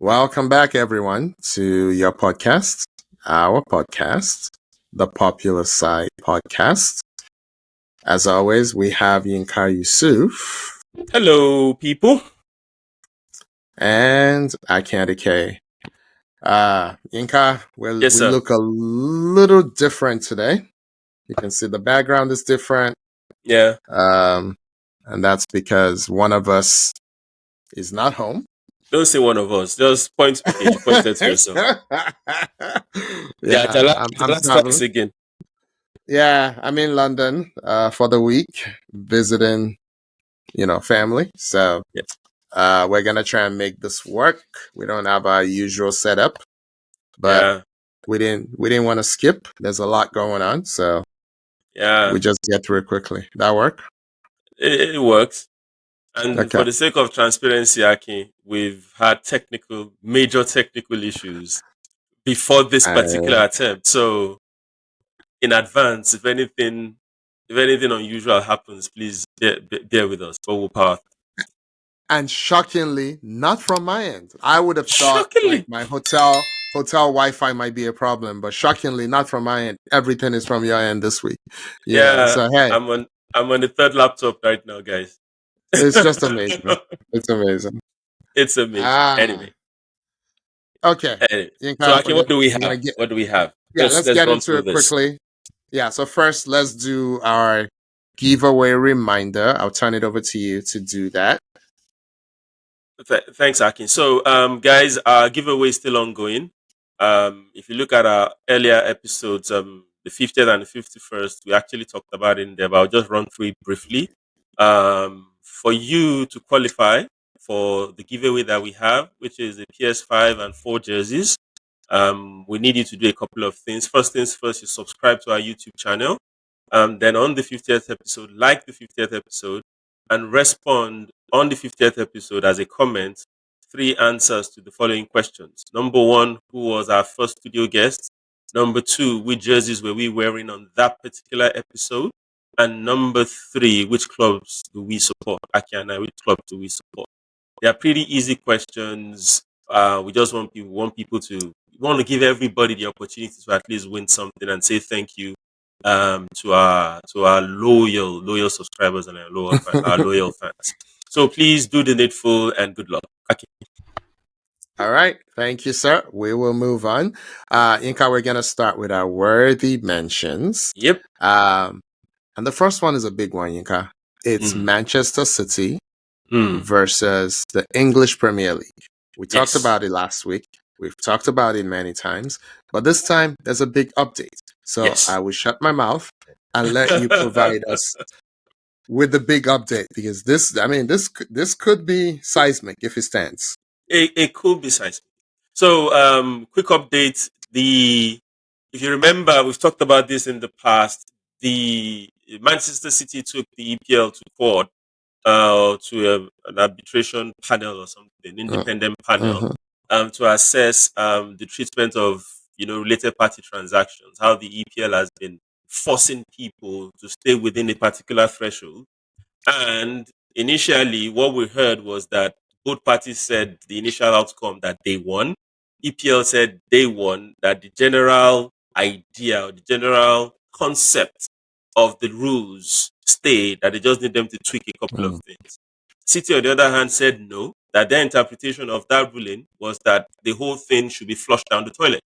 Welcome back, everyone, to your podcast, our podcast, the Popular Side Podcast. As always, we have Yinka Yusuf Hello, people. and I Candy K. Yinka, Yes, we sir. look a little different today. You can see the background is different, Yeah. and that's because one of us is not home. Don't say one of us. Just point. Okay, you pointed to yourself. Yeah, Yeah, Jala, I'm Jala strikes traveling. again. Yeah, I'm in London for the week visiting, family. So Yeah. we're gonna try and make this work. We don't have our usual setup, but Yeah. we didn't want to skip. There's a lot going on, so Yeah. we just get through it quickly. That work? It works. And Okay. for the sake of transparency, Aki, we've had major technical issues before this Uh, particular attempt. So in advance, if anything unusual happens, please bear with us. But we'll power. and shockingly, not from my end. I would have thought like Shockingly. my hotel Wi-Fi might be a problem, but shockingly, not from my end. Everything is from your end this week. Yeah. So hey, I'm on the third laptop right now, guys. it's just amazing. It's amazing. It's amazing. Ah, Anyway, okay. anyway. So, Yinka, Aki, what do we we're gonna have? get What do we have? yeah. Let's Let's let's get run into through it this. quickly. Yeah. So first, let's do our giveaway reminder. I'll turn it over to you to do that. Thanks, Aki. So, guys, our giveaway is still ongoing. If you look at our earlier episodes, the 50th and the 51st, we actually talked about it in there, but I'll just run through it briefly. For you to qualify for the giveaway that we have, which is a PS5 and 4 jerseys, we need you to do a couple of things. First things first, you subscribe to our YouTube channel. Then on the 50th episode, like the 50th episode, and respond on the 50th episode as a comment, three answers to the following questions. Number one, who was our first studio guest? Number two, which jerseys were we wearing on that particular episode? And number three, which clubs do we support? Aki and I, which clubs do we support? They are pretty easy questions. We just want to give everybody the opportunity to at least win something and say thank you to our loyal subscribers and our loyal fans. So please do the needful and good luck. Okay. All right. Thank you, sir. We will move on. Inka, we're gonna start with our worthy mentions. Yep. Um, and the first one is a big one, Inka. It's Mm. Manchester City Mm. versus the English Premier League. We talked Yes. about it last week. We've talked about it many times, but this time there's a big update. So Yes. I will shut my mouth and let you provide us with the big update because this could be seismic if it stands. It could be seismic. So, quick update. If you remember, we've talked about this in the past. The Manchester City took the EPL to court, to an arbitration panel or something, an Uh, independent panel, mhm, to assess the treatment of related party transactions, how the EPL has been forcing people to stay within a particular threshold. And initially, what we heard was that both parties said the initial outcome that they won. EPL said they won, that the general idea or the general concept of the rules stayed, that they just need them to tweak a couple of mm, things. City, on the other hand, said no, that their interpretation of that ruling was that the whole thing should be flushed down the toilet.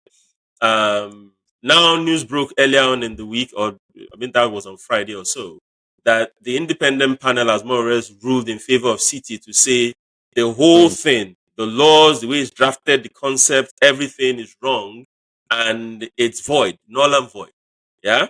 Now, news broke earlier on in the week, or I mean, that was on Friday or so, that the independent panel has more or less ruled in favor of City to say the whole mm, thing, the laws, the way it's drafted, the concept, everything is wrong and it's void, null and void. Yeah.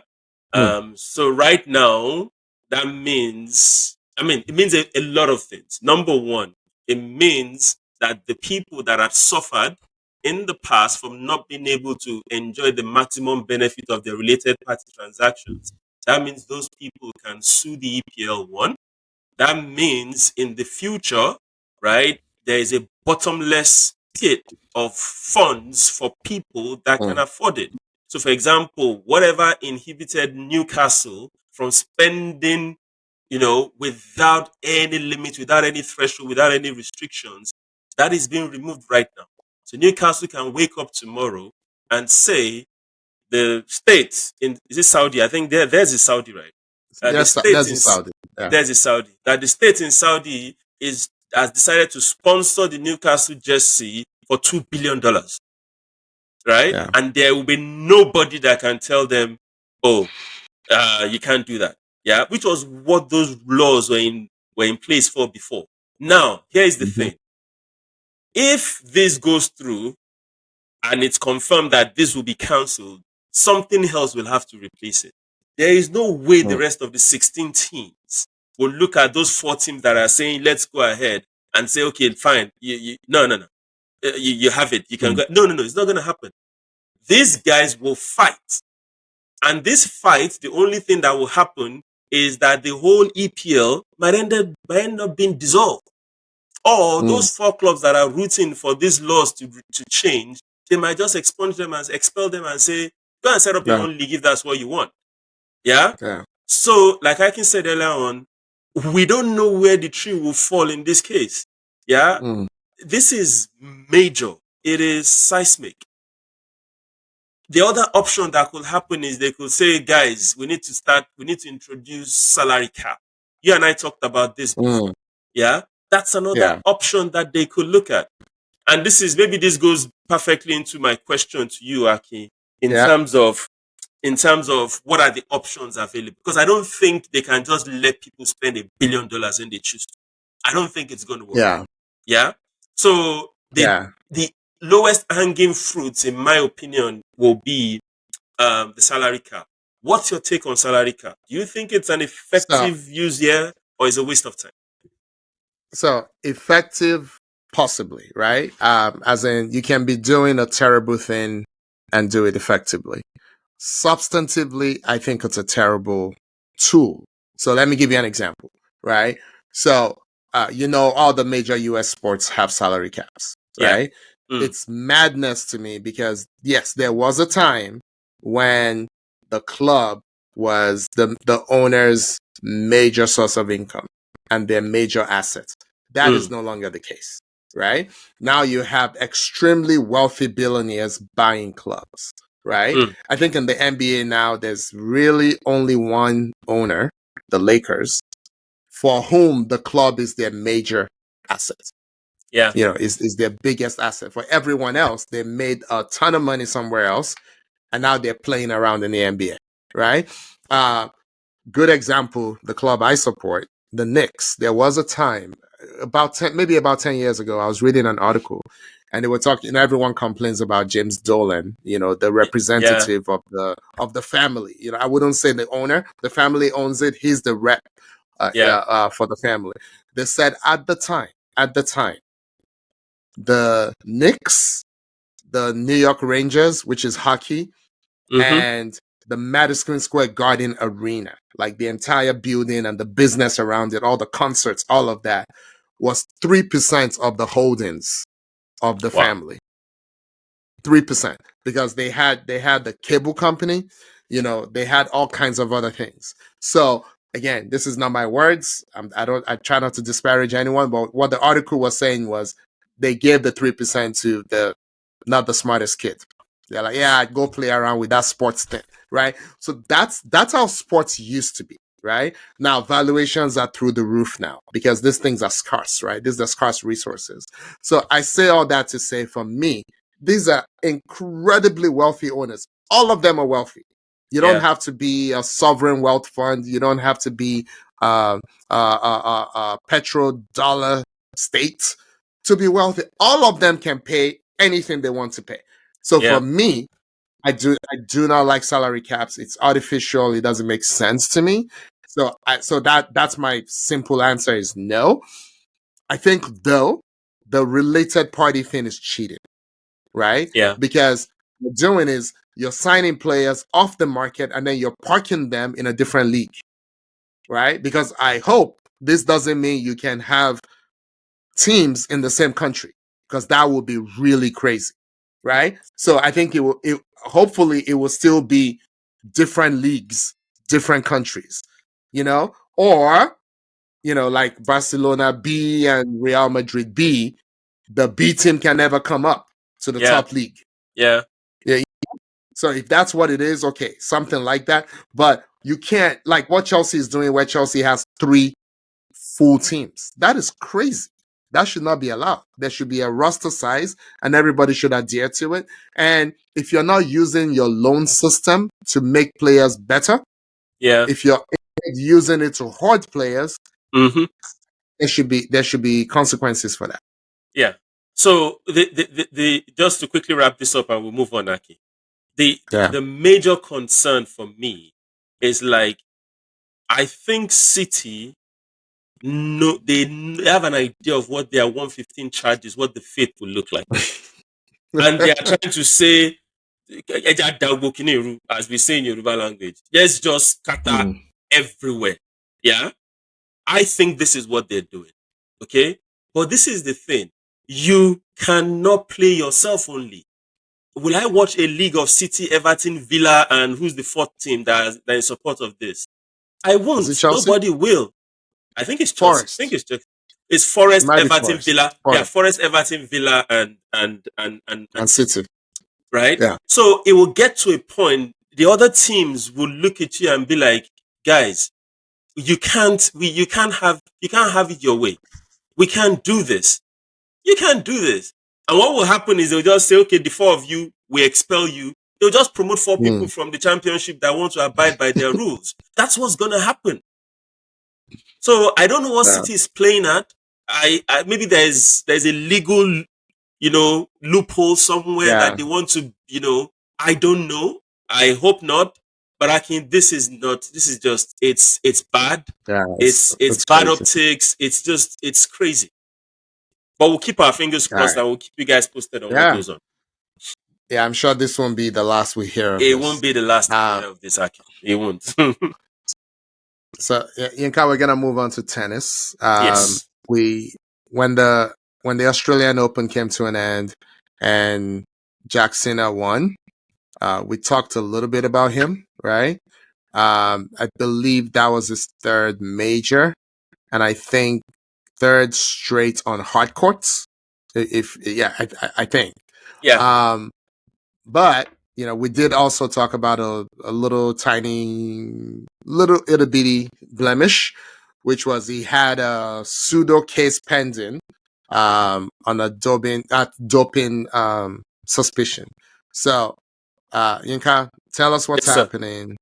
mm, So right now, it means a lot of things. Number one, it means that the people that have suffered in the past from not being able to enjoy the maximum benefit of the related party transactions, that means those people can sue the EPL one. That means in the future, right, there is a bottomless pit of funds for people that can mm, afford it. So, for example, whatever inhibited Newcastle from spending, without any limit, without any threshold, without any restrictions, that is being removed right now. So Newcastle can wake up tomorrow and say the state in is it Saudi? I think there's a Saudi, right? The Yes, state there's in a Saudi. Yeah. there's a Saudi. That the state in Saudi is has decided to sponsor the Newcastle jersey for $2 billion, right? Yeah. And there will be nobody that can tell them, oh, you can't do that. Yeah, which was what those laws were in place for before. Now, here is the Mhm. thing: if this goes through and it's confirmed that this will be cancelled, something else will have to replace it. There is no way the Mm. rest of the 16 teams will look at those four teams that are saying, let's go ahead and say, okay, fine. No, no, no. You have it. You can Mm. go. No, no, no. It's not going to happen. These guys will fight. And this fight, the only thing that will happen is that the whole EPL might end up being dissolved. Or Mm. those four clubs that are rooting for these laws to change, they might just expunge them and expel them and say, go and set up your Yeah. own league if that's what you want. Yeah? Yeah. So, like I can said earlier on, we don't know where the tree will fall in this case. Yeah? Mm. This is major. It is seismic. The other option that could happen is they could say, guys, we need to introduce salary cap. You and I talked about this before. Mm. Yeah? That's another Yeah. option that they could look at. And this goes perfectly into my question to you, Aki, in Yeah. terms of what are the options available. Because I don't think they can just let people spend $1 billion when they choose to. I don't think it's going to work. Yeah. Yeah. So Yeah. the lowest hanging fruits, in my opinion, will be the salary cap. What's your take on salary cap? Do you think it's an So effective use here, or is it a waste of time? so effective, possibly, right? As in, you can be doing a terrible thing and do it effectively. Substantively, I think it's a terrible tool. So let me give you an example, right? So, all the major US sports have salary caps, Yeah. right? Mm, It's madness to me because, yes, there was a time when the club was the owner's major source of income and their major asset. That is mm, no longer the case, right? Now you have extremely wealthy billionaires buying clubs, right? mm, I think in the NBA now, there's really only one owner, the Lakers, for whom the club is their major asset. yeah. Is their biggest asset. For everyone else, they made a ton of money somewhere else, and now they're playing around in the NBA, right? Uh, Good example, the club I support, the Knicks. There was a time maybe about 10 years ago, I was reading an article and they were talking, everyone complains about James Dolan, the Yeah. representative of the family. I wouldn't say the owner, the family owns it. He's the rep Yeah. for the family. They said at the time, the Knicks, the New York Rangers, which is hockey, Mm-hmm. and the Madison Square Garden Arena, like the entire building and the business around it, all the concerts, all of that, was 3% of the holdings of the Wow. family. 3%, because they had the cable company, they had all kinds of other things. So again, this is not my words. I try not to disparage anyone, but what the article was saying was they gave the 3% to the not the smartest kid. They're like, yeah, go play around with that sports thing, right? So that's how sports used to be, right? Now valuations are through the roof now because these things are scarce, right? These are scarce resources. So I say all that to say, for me, these are incredibly wealthy owners. All of them are wealthy. You don't Yeah. have to be a sovereign wealth fund. You don't have to be petrodollar state to be wealthy. All of them can pay anything they want to pay. So for Yeah. me, I do not like salary caps. It's artificial. It doesn't make sense to me. So that's my simple answer is no. I think though the related party thing is cheating, right? Yeah. Because what you're doing is you're signing players off the market and then you're parking them in a different league, right? Because I hope this doesn't mean you can have teams in the same country, because that would be really crazy, right? So I think hopefully it will still be different leagues, different countries, or like Barcelona B and Real Madrid B, the B team can never come up. to the Yeah. top league. Yeah. Yeah. So if that's what it is, okay, something like that. But you can't, like what Chelsea is doing, where Chelsea has 3 full teams. That is crazy. That should not be allowed. There should be a roster size and everybody should adhere to it. And if you're not using your loan system to make players better, Yeah. if you're using it to hoard players, Mm-hmm. there should be consequences for that. Yeah. So the just to quickly wrap this up and we'll move on, Aki. Yeah. The major concern for me is like I think City no they have an idea of what their 115 charges, what the fate will look like. And they are trying to say as we say in Yoruba language, let's just scatter Mm. everywhere. Yeah. I think this is what they're doing. Okay. But this is the thing. You cannot play yourself only. Will I watch a league of City, Everton, Villa, and who's the fourth team that is in support of this? I Is it won't. Chelsea? Nobody will. I think it's Chelsea. I think Forest. it's Chelsea. It's It Forest, might be Everton, Forest. Villa. Yeah, Forest Forest, Everton, Villa, and and City. City. Right? Yeah. So it will get to a point. The other teams will look at you and be like, guys, you can't have it your way. We can't do this. You can't do this. And what will happen is they'll just say, okay, the four of you, we expel you. They'll just promote 4 people Mm. from the championship that want to abide by their rules. That's what's gonna happen. So I don't know what Yeah. City is playing at. I maybe there's a legal, loophole somewhere that Yeah. they want to, I don't know. I hope not. But I think this is not. This is just. It's bad. Yeah. It's It's bad crazy. optics. It's crazy. But we'll keep our fingers All crossed right. and we'll keep you guys posted on what Yeah. goes on. Yeah. I'm sure this won't be the last we hear of It won't this. be the last we Um. hear of this, Aki. It won't. So Yinka, we're gonna move on to tennis. Yes. We when the Australian Open came to an end and Jack Sinner won. We talked a little bit about him, right? I believe that was his third major, and I think third straight on hard courts. If yeah, I think. Yeah. Um, but we did also talk about a little tiny, little itty bitty blemish, which was he had a pseudo case pending on a doping suspicion. So, Yinka, tell us what's Yes, sir. happening.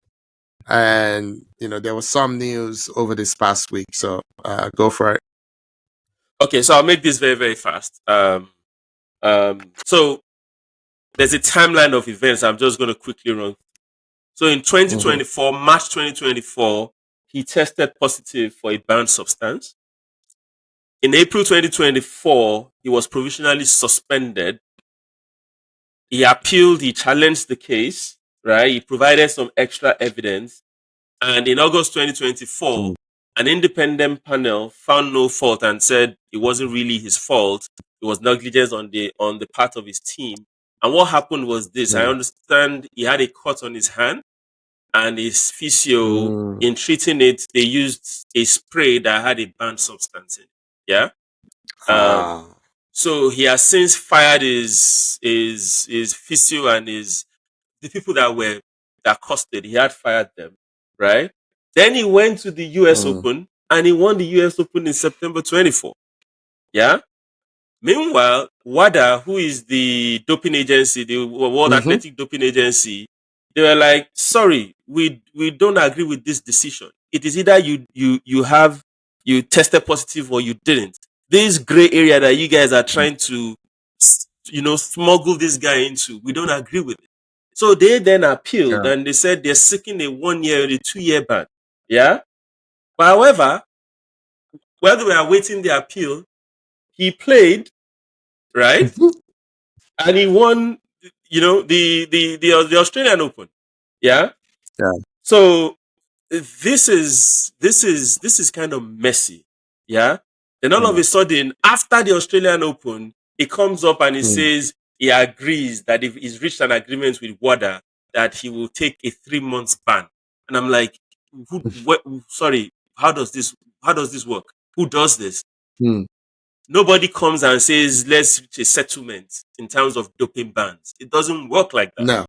And there was some news over this past week, so go for it. Okay, so I'll make this very, very fast. So there's a timeline of events I'm just going to quickly run. So in Mm-hmm. 2024, March 2024, he tested positive for a banned substance. In April 2024, he was provisionally suspended. He appealed, he challenged the case, right? He provided some extra evidence. And in August 2024, an independent panel found no fault and said it wasn't really his fault. It was negligence on the part of his team. And what happened was this. I Mm. understand he had a cut on his hand and his physio, Mm. in treating it, they used a spray that had a banned substance in it. Yeah. Um, Ah. so he has since fired his physio and the people that caused it. He had fired them, right? Then he went to the US Mm. Open and he won the US Open in September 24. Yeah. Meanwhile, WADA, who is the doping agency, the World Mm-hmm. Athletic Doping Agency, they were like, "Sorry, we don't agree with this decision. It is either you tested positive or you didn't. This gray area that you guys are trying to, smuggle this guy into, we don't agree with it." So they then appealed Yeah. and they said they're seeking a 1 year or a 2 year ban. Yeah. But however, while they were awaiting the appeal, he played, right? Mhm. And he won, the Australian Open. Yeah. Yeah. So this is kind of messy. Yeah. Then all of Mm. a sudden, after the Australian Open, he comes up and he Mm. says he agrees that if he's reached an agreement with WADA, that he will take a 3 months ban. And I'm like, sorry, how does this work? Who does this? Mm. Nobody comes and says, let's reach a settlement in terms of doping bans. It doesn't work like that. No,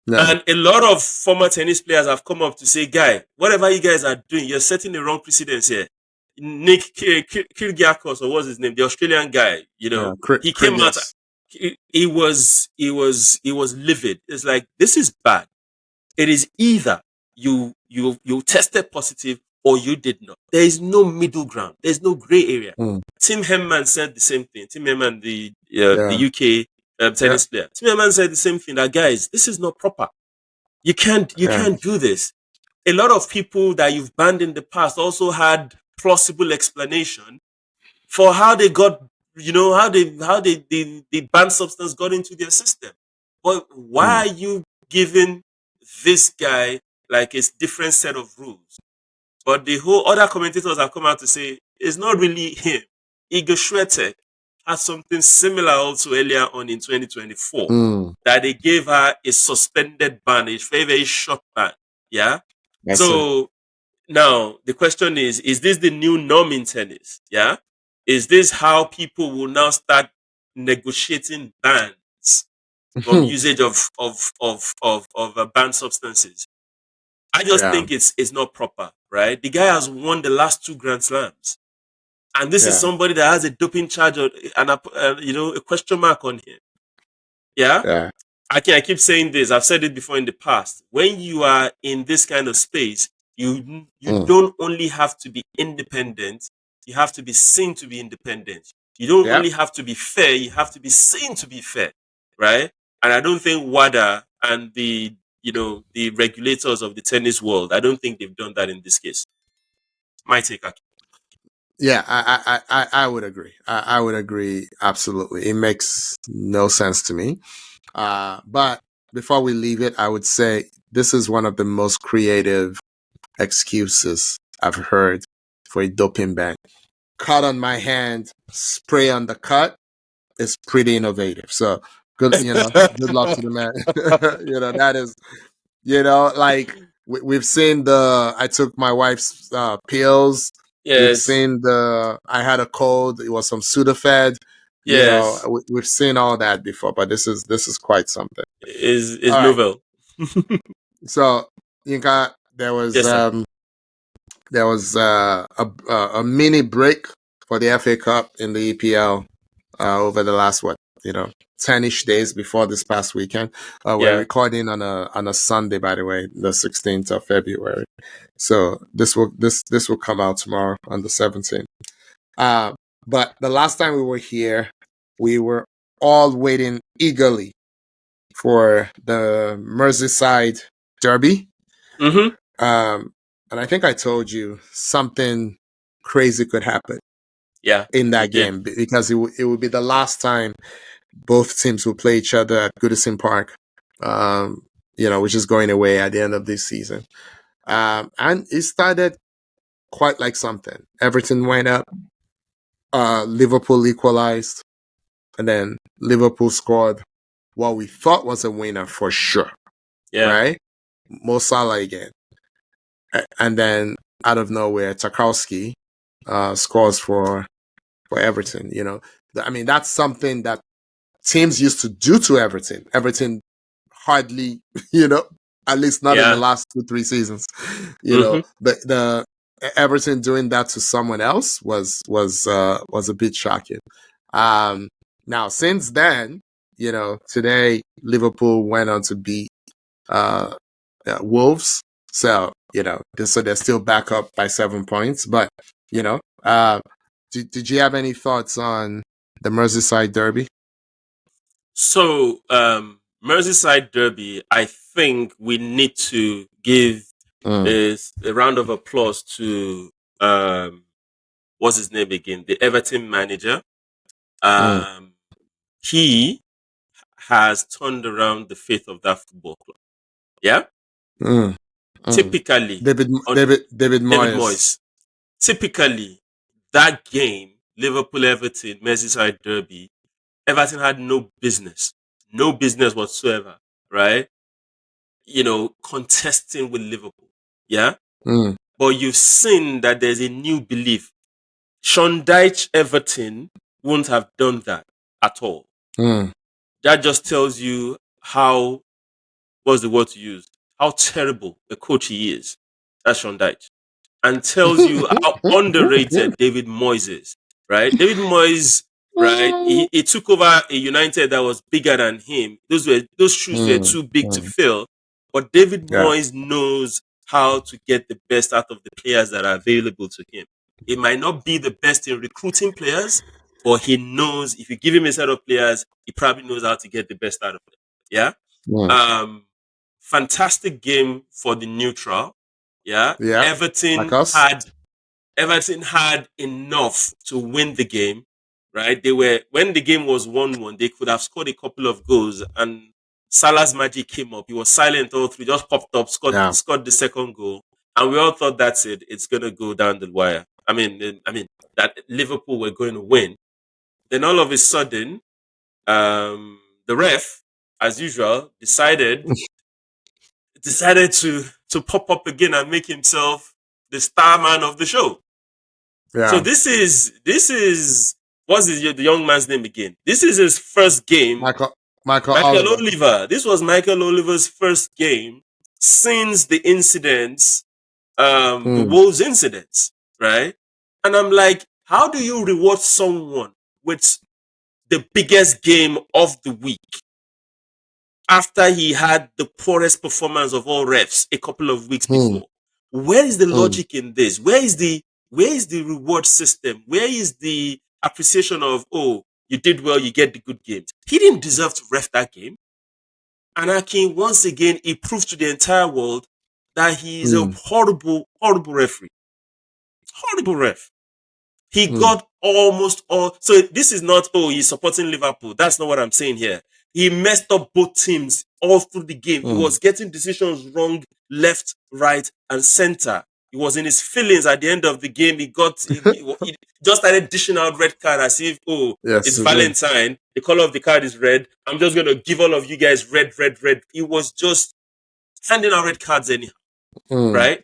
no. And a lot of former tennis players have come up to say, guy, whatever you guys are doing, you're setting the wrong precedence here. Nick Kyrgiakos, or what's his name, the Australian guy, he came out. Yes. He was livid. It's like, this is bad. It is either you tested positive or you did not. There is no middle ground. There's no gray area. Mm, Tim Henman said the same thing. Tim Henman, the yeah. UK Yeah. tennis player. Tim Henman said the same thing. That, guys, this is not proper. You Yeah. can't do this. A lot of people that you've banned in the past also had plausible explanation for how they got, the banned substance got into their system. But Mm, why are you giving this guy like a different set of rules? But the whole other commentators have come out to say it's not really him. Igor Swiatek had something similar also earlier on in 2024, mm. that they gave her a suspended ban, a very, very short ban. Yeah. That's it. So now the question is this the new norm in tennis? Yeah. Is this how people will now start negotiating bans from usage of banned substances? I just Yeah. think it's not proper, right? The guy has won the last two Grand Slams, and this is Yeah. somebody that has a doping charge and a question mark on him. Yeah, Yeah. I keep saying this. I've said it before in the past. When you are in this kind of space, you Mm. don't only have to be independent. You have to be seen to be independent. You don't Yeah. only have to be fair. You have to be seen to be fair, right? And I don't think WADA and the regulators of the tennis world, I don't think they've done that in this case. My take. Aki. Yeah. I would agree. I would agree absolutely. It makes no sense to me. But before we leave it, I would say this is one of the most creative excuses I've heard for a doping ban. Cut on my hand, spray on the cut is pretty innovative. So good, good luck to the man. That is, like we've seen I took my wife's pills. We've Yes, seen I had a cold. It was some Sudafed. yes, We've seen all that before, but this is quite something. is All right. novel. So, Yinka, Yes, sir. there was a mini break for the FA Cup in the EPL over the last 10ish days before this past weekend. We're Yeah. recording on a Sunday, by the way, the 16th of February. So this will come out tomorrow on the 17th. Uh, but the last time we were here, we were all waiting eagerly for the Merseyside derby. Mm-hmm. Um, and I think I told you something crazy could happen Yeah, in you that did. game because it would be the last time both teams will play each other at Goodison Park, which is going away at the end of this season. And it started quite like something. Everton went up, Liverpool equalized, and then Liverpool scored what we thought was a winner for sure, Yeah. right? Mo Salah again. And then out of nowhere, Tarkowski scores for Everton. I mean, that's something that teams used to do to Everton. Everton hardly, at least not in the Yeah. last 2-3 seasons. Mm-hmm. The Everton doing that to someone else was a bit shocking. Now since then, today Liverpool went on to beat uh, Wolves. So, they're still back up by 7 points. But, did you have any thoughts on the Merseyside derby? So, Merseyside Derby, I think we need to give Mm, a round of applause to what's his name again? The Everton manager. mm, Um, he has turned around the faith of that football club. Yeah. mm, mm. Typically, on David David Moyes. Moyes, typically that game, Liverpool Everton Merseyside Derby, Everton had no business whatsoever, right? Contesting with Liverpool. Yeah. Mm, But you've seen that there's a new belief Sean Dyche Everton wouldn't have done that at all. Mm. That just tells you how, what's the word to use? How terrible a coach he is. That's Sean Dyche. And tells you how underrated David Moyes is, right? David Moyes, right? He took over a United that was bigger than him. Those shoes were Mm. too big to Mm. fill. But David Yeah. Moyes knows how to get the best out of the players that are available to him. It might not be the best in recruiting players, but he knows if you give him a set of players, he probably knows how to get the best out of them. Yeah. Mm. Um, Fantastic game for the neutral. Yeah. Yeah. Like us. Everton had enough to win the game, right? They were when the game was 1-1, they could have scored a couple of goals, and Salah's magic came up. He was silent all through, just popped up, Yeah. scored the second goal, and we all thought that's it. It's gonna go down the wire. I mean that Liverpool were going to win. Then all of a sudden, the ref, as usual, decided to pop up again and make himself the star man of the show. So Yeah. this is what's the young man's name again? This is his first game. Michael Michael Oliver. Oliver. This was Michael Oliver's first game since the incidents, the Mm. Wolves incidents, right? And I'm like, how do you reward someone with the biggest game of the week after he had the poorest performance of all refs a couple of weeks Mm. before? Where is the Mm. logic in this? Where is the reward system? Where is the appreciation of, oh, you did well, you get the good games? He didn't deserve to ref that game. And Akin, once again, he proved to the entire world that he is a Mm. horrible, horrible referee. Horrible ref. He Mm. got almost all. So this is not, oh, he's supporting Liverpool. That's not what I'm saying here. He messed up both teams all through the game. He Mm. was getting decisions wrong, left, right, and center. He was in his feelings at the end of the game. He just started dishing out red card as if, oh, it's Yes, it did. Valentine. The color of the card is red. I'm just gonna give all of you guys red, red, red. He was just handing out red cards anyhow, Mm. right?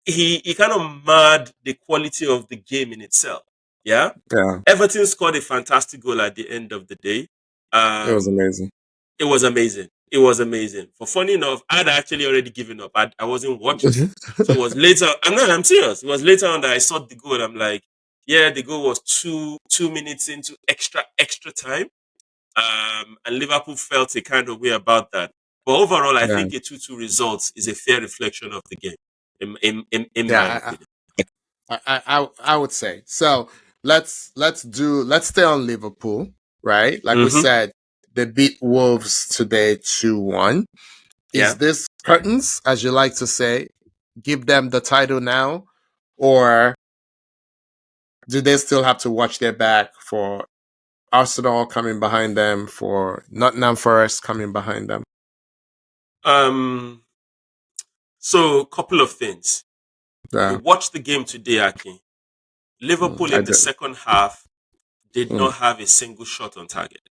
He kind of marred the quality of the game in itself. Yeah. Yeah. Everton scored a fantastic goal at the end of the day. It was Um, amazing. it was amazing. It was amazing. For funny enough, I'd actually already given up. I wasn't watching. So it was later. I'm serious. It was later on that I saw the goal. I'm like, yeah, the goal was two minutes into extra time. And Liverpool felt a kind of way about that. But overall, I Yeah. think a 2-2 result is a fair reflection of the game, in my Yeah. opinion. I would say so. Let's stay on Liverpool, right? Like we Mm-hmm. said, they beat Wolves today 2-1. Is Yeah. this curtains, as you like to say, give them the title now, or do they still have to watch their back for Arsenal coming behind them, for Nottingham Forest coming behind them? Um. So, a couple of things. If you Yeah. watch the game today, Aki, Liverpool I in the did. second half did Mm. not have a single shot on target.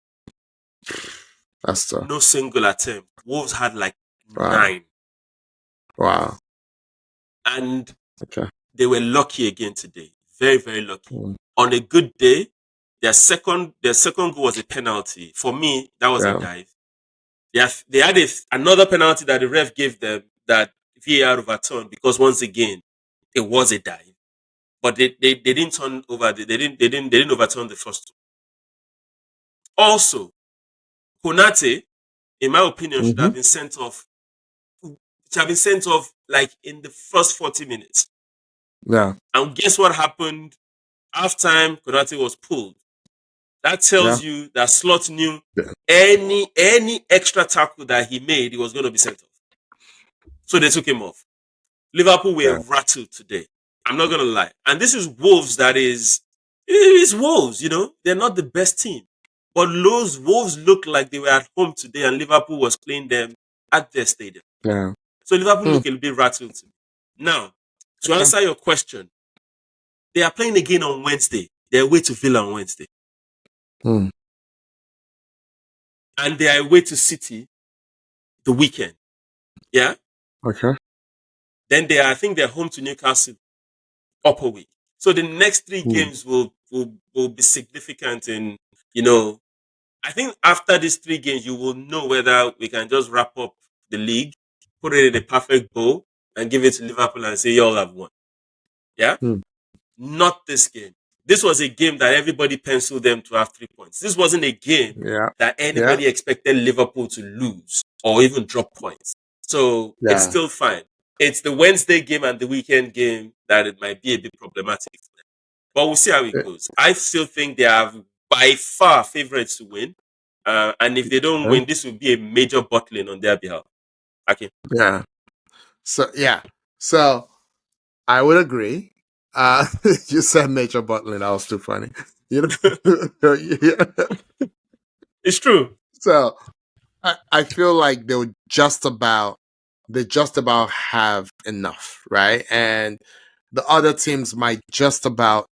That's tough. No single attempt. Wolves had like Wow. 9, Wow. and Okay. they were lucky again today. Very, very lucky. Mm. On a good day, their second goal was a penalty. For me, that was a Yeah. dive. They had another penalty that the ref gave them that VAR overturned because once again it was a dive, but they didn't turn over. They didn't overturn the first two. Also, Konate, in my opinion, should Mm-hmm. have been sent off. Should have been sent off like in the first 40 minutes. Yeah. And guess what happened? Halftime, Konate was pulled. That Yeah. tells you that Slot knew Yeah. any extra tackle that he made, he was going to be sent off. So they took him off. Liverpool were Yeah. rattled today. I'm not gonna lie. And this is Wolves that is Wolves, They're not the best team. But those Wolves looked like they were at home today and Liverpool was playing them at their stadium. Yeah. So Liverpool Mm. look a little bit rattled to me. Now, to Okay. answer your question, they are playing again on Wednesday. They're away to Villa on Wednesday. Mm. And they are away to City the weekend. Yeah? Okay. Then I think they're home to Newcastle upper week. So the next three Hmm. games will be significant in, you know, I think after these three games, you will know whether we can just wrap up the league, put it in a perfect bow, and give it to Liverpool and say, y'all have won. Yeah? Hmm. Not this game. This was a game that everybody penciled them to have 3 points. This wasn't a game Yeah. that Yeah. anybody expected Liverpool to lose or even drop points. So it's Yeah. still fine. It's the Wednesday game and the weekend game that it might be a bit problematic for them. But we'll see how it goes. I still think they are by far favorites to win. And if they don't win, this will be a major bottling on their behalf. Okay. Yeah. So yeah. So I would agree. You said Major Butler. That was too funny. You know. Yeah. It's true. So I feel like they just about have enough, right? And the other teams might just about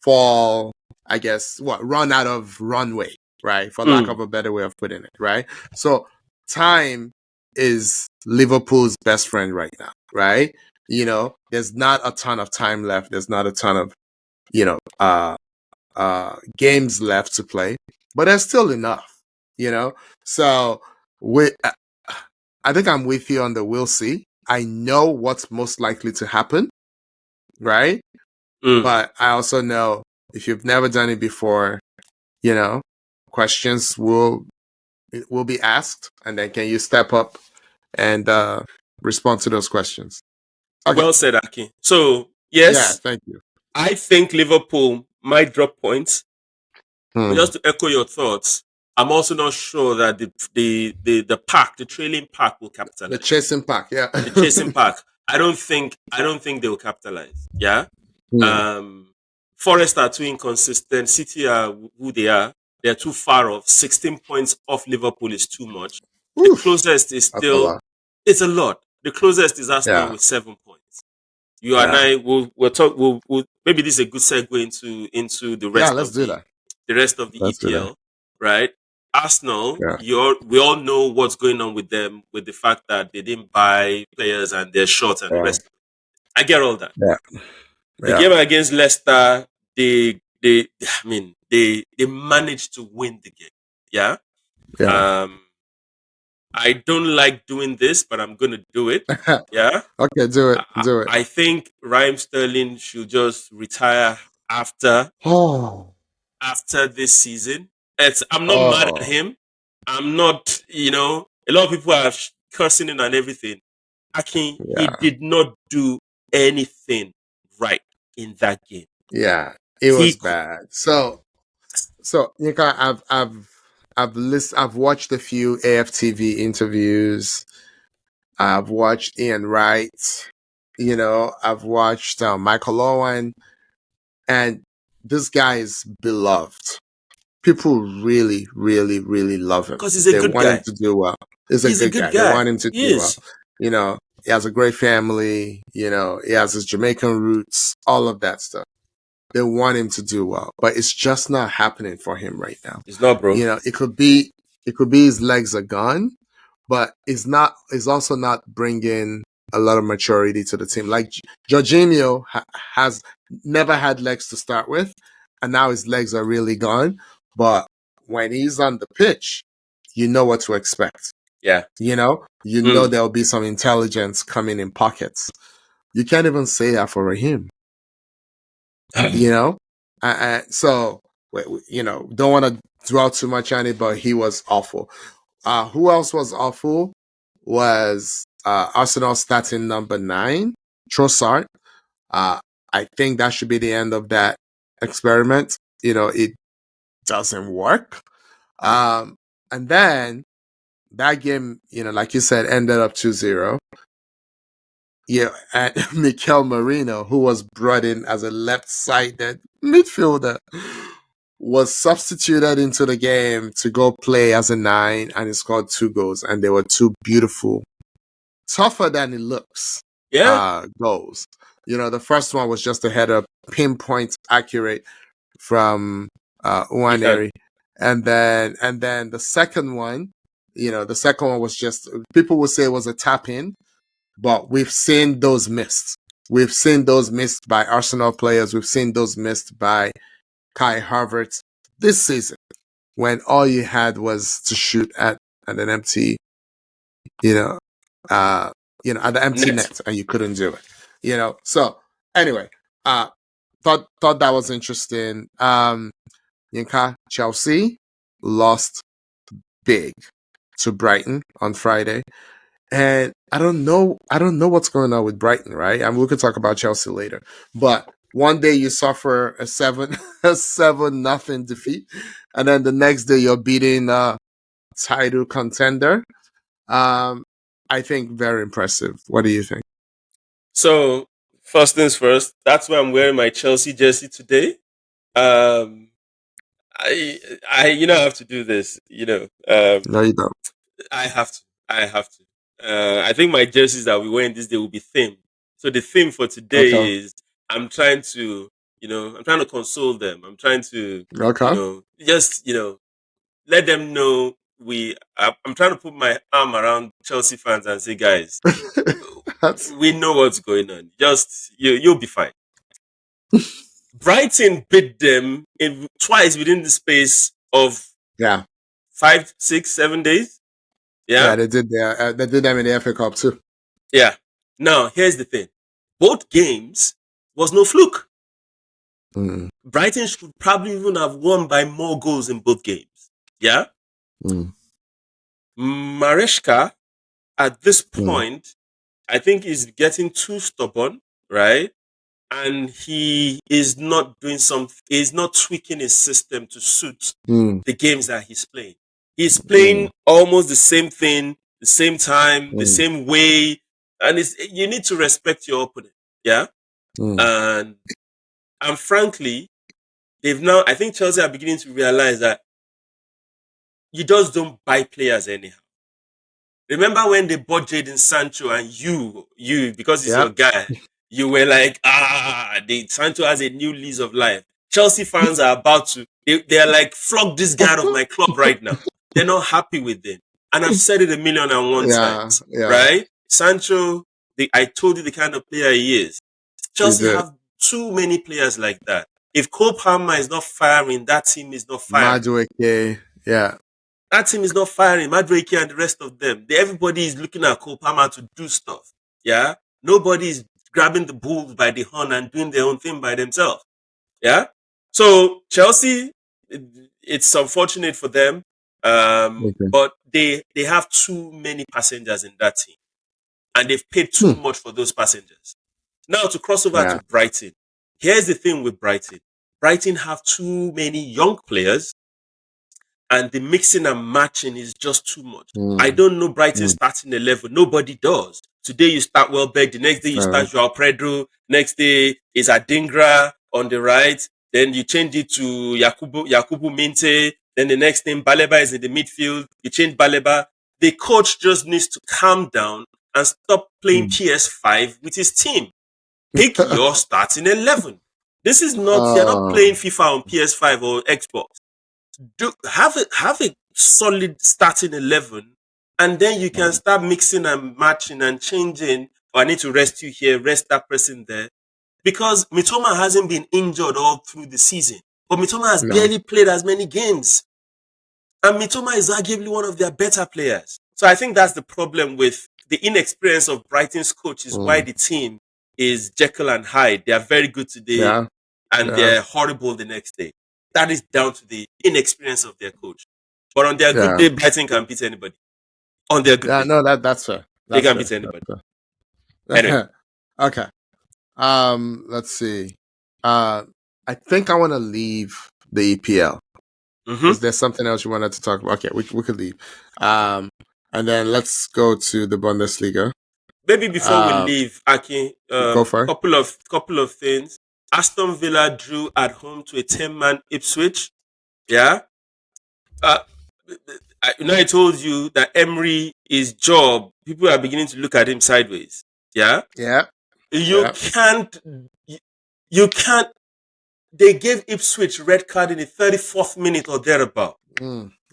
fall, I guess, run out of runway, right? For lack Mm. of a better way of putting it, right? So time is Liverpool's best friend right now, right? There's not a ton of time left. There's not a ton of, you know, games left to play, but there's still enough, you know? So I think I'm with you on the we'll see. I know what's most likely to happen, right? Mm. But I also know if you've never done it before, you know, questions will be asked, and then can you step up and respond to those questions? Okay. Well said, Aki. So, Yeah, yes, thank you. I think Liverpool might drop points. But Hmm. just to echo your thoughts, I'm also not sure that the trailing pack will The capitalize. chasing pack, yeah. The chasing pack. I don't think they will capitalize. Yeah. Hmm. Um Forest are too inconsistent. City are who they are. They're too far off. 16 points off Liverpool is too much. The Oof, closest is that's a still lot. it's a lot. The closest is Arsenal Yeah, with 7 points. You and yeah, I will talk. We'll maybe this is a good segue into the yeah. rest Let's of do the that. the rest of the Let's do that. EPL, right? Arsenal, Yeah, we all know what's going on with them, with the fact that they didn't buy players and they're short and the yeah, rest. I get all that. yeah, The yeah, game against Leicester, they managed to win the game. Yeah. yeah. Um, I don't like doing this, but I'm gonna do it. Yeah. Okay, do it, I, I do it. I think Raheem Sterling should just retire after Oh, this season. I'm not mad at oh, him. I'm not, a lot of people are cursing him and everything. Akin, he yeah, did not do anything right in that game. yeah. It He, was bad. So Yinka, I've watched a few AFTV interviews. I've watched Ian Wright. I've watched Michael Owen, and this guy is beloved. People really, really, really love him. because he's a They good want him guy. to do well. He's a He's a good good guy. They guy. want him to He do well. is. He has a great family. He has his Jamaican roots, all of that stuff. They want him to do well, but it's just not happening for him right now. He's not, bro. It could be his legs are gone, but it's also not bringing a lot of maturity to the team. Like Jorginho has never had legs to start with, and now his legs are really gone. But when he's on the pitch, you know what to expect. Yeah. Mm. There'll be some intelligence coming in pockets. You can't even say that for Raheem. you know so don't want to dwell too much on it, but he was awful. Who else was awful was Arsenal starting number 9, Trossard. I think that should be the end of that experiment. It doesn't work. And then that game, like you said, ended up 2-0. Yeah, and Mikel Marino, who was brought in as a left-sided midfielder, was substituted into the game to go play as a 9, and he scored 2 goals, and they were 2 beautiful, tougher than it looks, Yeah. goals. The first one was just a header, pinpoint accurate from Ethan. Uwaneri, and then the second one was just, people would say it was a tap in, but we've seen those missed. We've seen those missed by Arsenal players. We've seen those missed by Kai Havertz this season, when all you had was to shoot at an empty, you know, at the empty Net. net, and you couldn't do it. So anyway, thought that was interesting. Yinka, Chelsea lost big to Brighton on Friday. And I don't know what's going on with Brighton, right? I mean, we could talk about Chelsea later. But one day you suffer a 7-0 defeat, and then the next day you're beating a title contender. I think very impressive. What do you think? So first things first, that's why I'm wearing my Chelsea jersey today. Um, I have to do this. No, you don't. I have to. I have to. I think my jerseys that we wearing this day will be themed. So the theme for Okay. today is I'm trying to, I'm trying to console them. I'm trying to, Okay. just, let them know I'm trying to put my arm around Chelsea fans and say, guys, That's we know what's going on. Just you'll be fine. Brighton beat them twice within the space of yeah. 5, 6, 7 days. Yeah, Yeah. they did them in the FA Cup too. Yeah. Now, here's the thing. Both games was no fluke. Mm. Brighton should probably even have won by more goals in both games. Yeah. Mm. Maresca, at this Mm. point, I think is getting too stubborn, right? And he is not he's not tweaking his system to suit Mm. the games that he's playing. He's Mm. playing almost the same thing, the same time, the Mm. same way. And you need to respect your opponent. Yeah. Mm. And frankly, I think Chelsea are beginning to realize that you just don't buy players anyhow. Remember when they bought Jadon Sancho and you, because he's Yeah. your guy, you were like, Sancho has a new lease of life. Chelsea fans are about to, they're like, flog this guy out of my club right now. They're not happy with him. And I've said it 1,000,001 Yeah. times, Yeah. right? Sancho, I told you the kind of player he is. You Chelsea did. have too many players like that. If Cole Palmer is not firing, that team is not firing. Madueke. Yeah. That team is not firing. Madueke and the rest of them. Everybody is looking at Cole Palmer to do stuff. Yeah. Nobody is grabbing the bulls by the horn and doing their own thing by themselves. Yeah. So Chelsea, it's unfortunate for them, Okay. but they have too many passengers in that team, and they've paid too Hmm. much for those passengers. Now to cross over Yeah. to Brighton. Here's the thing with Brighton. Brighton have too many young players, and the mixing and matching is just too much. I Mm. don't know Brighton Mm. starting 11. Nobody does. Today you start Welbeck. The next day you Fair start enough. Joao Pedro. Next day is Adingra on the right. Then you change it to Yakubu Minte. Then the next thing, Baleba is in the midfield. You change Baleba. The coach just needs to calm down and stop playing Mm. PS5 with his team. Pick your starting 11. This is not, you're not Oh. playing FIFA on PS5 or Xbox. Have a solid starting 11, and then you can start mixing and matching and changing. I need to rest you here, rest that person there, because Mitoma hasn't been injured all through the season, but Mitoma has No. barely played as many games, and Mitoma is arguably one of their better players. So I think that's the problem with the inexperience of Brighton's coach, is why Mm. the team is Jekyll and Hyde. They are very good today Yeah. and Yeah. they're horrible the next day. That is down to the inexperience of their coach. But on their good Yeah. day, Brighton can beat anybody. On their good Yeah. day, No, that's fair. they That's can fair. beat anybody. That's Anyway. fair. Okay. Let's see. I think I want to leave the EPL. Is there something else you wanted to talk about? Okay, we could leave. And then let's go to the Bundesliga. Maybe before we leave, Aki, Go for it. couple of things. Aston Villa drew at home to a 10-man Ipswich. Yeah. I told you that Emery, his job, people are beginning to look at him sideways. Yeah. Yeah. You Yeah. can't. You can't. They gave Ipswich red card in the 34th minute or thereabout.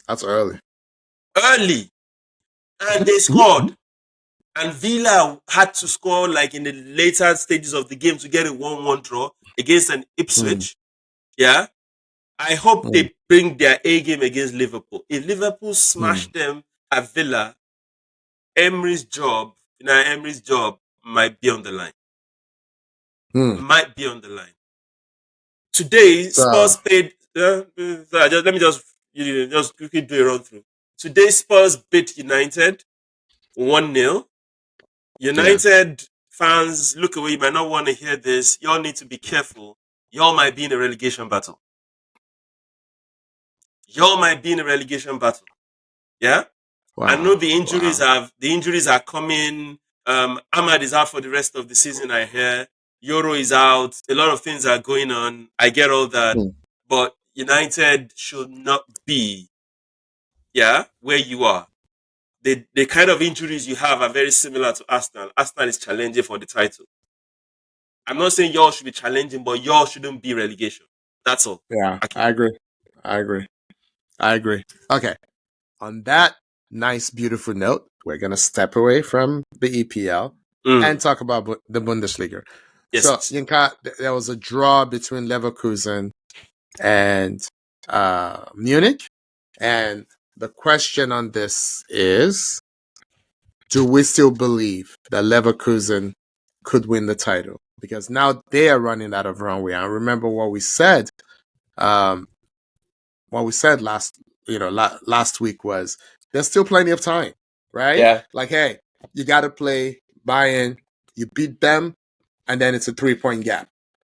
That's early. Early. And they scored. And Villa had to score like in the later stages of the game to get a 1-1 draw against an mm, Ipswich. Yeah. I hope mm, they bring their A game against Liverpool. If Liverpool smash mm, them at Villa, Emery's job might be on the line. mm. Might be on the line. Today, So Spurs paid. Let me just quickly do a run through. Today, Spurs beat United 1-0. yeah, United fans, look away. You might not want to hear this. Y'all need to be careful. Y'all might be in a relegation battle. Y'all might be in a relegation battle. Yeah. I know wow, wow. the injuries are coming. Ahmad is out for the rest of the season. I hear Euro is out. A lot of things are going on. I get all that, Mm, but United should not be where you are. The kind of injuries you have are very similar to Arsenal. Arsenal is challenging for the title. I'm not saying y'all should be challenging, but y'all shouldn't be relegation. That's all. yeah, Aki. I agree. I agree. I agree. Okay. On that nice, beautiful note, we're gonna step away from the EPL and Mm. talk about the Bundesliga. Yes, So, please. Yinka, there was a draw between Leverkusen and Munich, and the question on this is: do we still believe that Leverkusen could win the title? Because now they are running out of runway. I remember what we said. Um, what we said last week was there's still plenty of time, right? Yeah. Like, hey, you got to play Bayern, you beat them, and then it's a 3 point gap.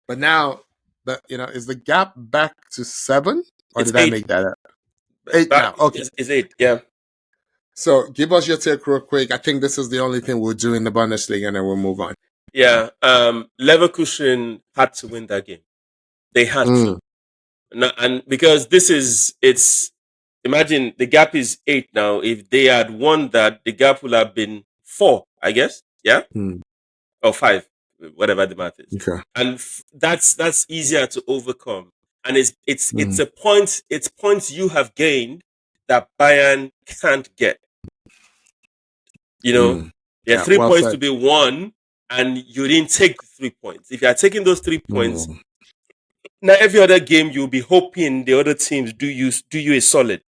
But now, is the gap back to 7, or It's did I eight. make that up? 8 But now. Okay. it's eight. Yeah. So give us your take real quick. I think this is the only thing we'll do in the Bundesliga, and then we'll move on. Yeah. Leverkusen had to win that game. They had to. Mm, No, and because this is it's imagine the gap is 8 now. If they had won that, the gap would have been 4, I guess. Yeah, mm, or 5, whatever the math is. okay. And that's easier to overcome. And it's Mm, a point. It's points you have gained that Bayern can't get. You know, mm. there are Yeah, three well points said. to be won, and you didn't take 3 points. If you are taking those 3 points, Mm. now every other game you'll be hoping the other teams do you a solid.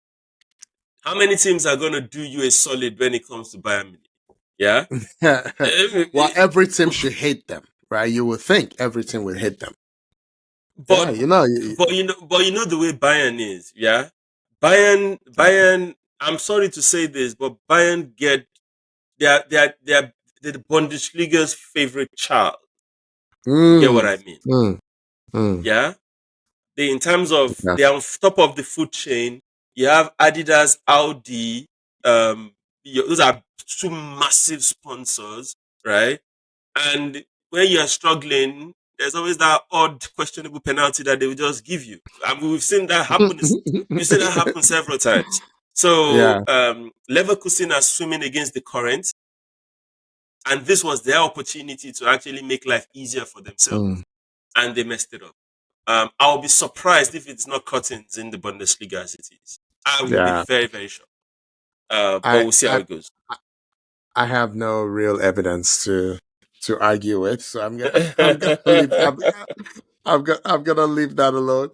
How many teams are gonna do you a solid when it comes to Bayern Munich? Yeah. Well, every team should hate them, right? You would think every team would hate them. Yeah, but but you know the way Bayern is, yeah. Bayern. I'm sorry to say this, but Bayern get they're the Bundesliga's favorite child. You get what mm, I mean? mm, mm. Yeah. In terms of Yeah. they're on top of the food chain. You have Adidas, Audi. Um, those are two massive sponsors, right? And when you are struggling, there's always that odd, questionable penalty that they will just give you. And we've seen that happen. We've seen that happen several times. So Yeah. Leverkusen are swimming against the current, and this was their opportunity to actually make life easier for themselves, Mm, and they messed it up. I'll be surprised if it's not curtains in the Bundesliga as it is. I will be yeah. very, very shocked. But I, we'll see how I it goes. I have no real evidence to argue with, so I'm gonna leave I'm gonna leave that alone.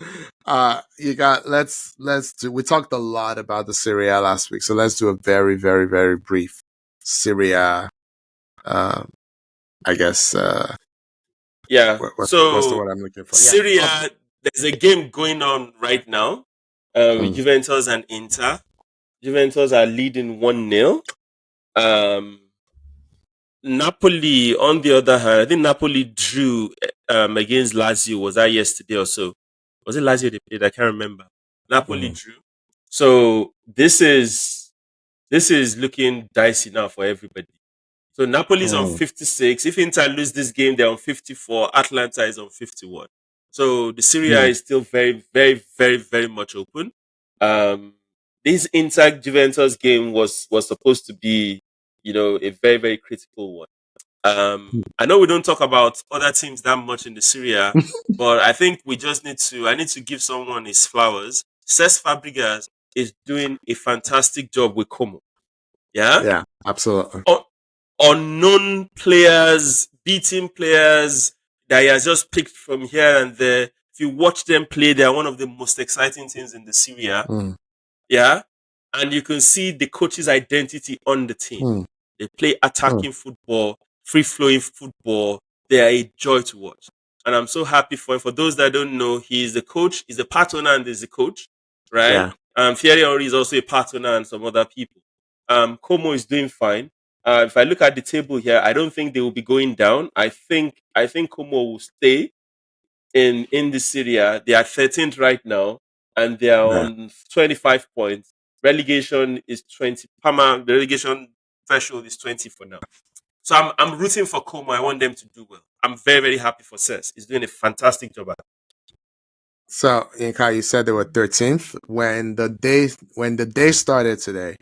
You got let's do. We talked a lot about the Syria last week, so let's do a very very very brief Syria. Um, I guess Yeah. what's the So word I'm looking for? Yeah. Syria, there's a game going on right now. With Mm, Juventus and Inter. Juventus are leading 1-0. Um, Napoli, on the other hand, I think Napoli drew against Lazio. Was that yesterday or so? Was it Lazio they played? I can't remember. Napoli mm, drew. So this is looking dicey now for everybody. So Napoli's on mm, 56. If Inter lose this game, they're on 54. Atlanta is on 51. So the Serie A mm, is still very, very, very, very much open. Um, this Inter Juventus game was supposed to be, a very, very critical one. I know we don't talk about other teams that much in the Serie A, but I think we just I need to give someone his flowers. Cesc Fabregas is doing a fantastic job with Como. Yeah? yeah, absolutely. unknown players, beating players that he has just picked from here and there. If you watch them play, they are one of the most exciting teams in the Syria. Mm. Yeah. And you can see the coach's identity on the team. Mm. They play Mm. attacking football, free flowing football. They are a joy to watch. And I'm so happy for him. For those that don't know, he is the coach, he's a part owner and he's the coach, right? Yeah. Thierry Henry is also a part owner and some other people. Como is doing fine. If I look at the table here, I don't think they will be going down. I think Como will stay in the Syria. They are 13th right now, and they are Yeah. on 25 points. Relegation is 20. The relegation threshold is 20 for now. So I'm rooting for Como. I want them to do well. I'm very, very happy for Cess. He's doing a fantastic job. So, Yinka, you said they were 13th. When the day started today,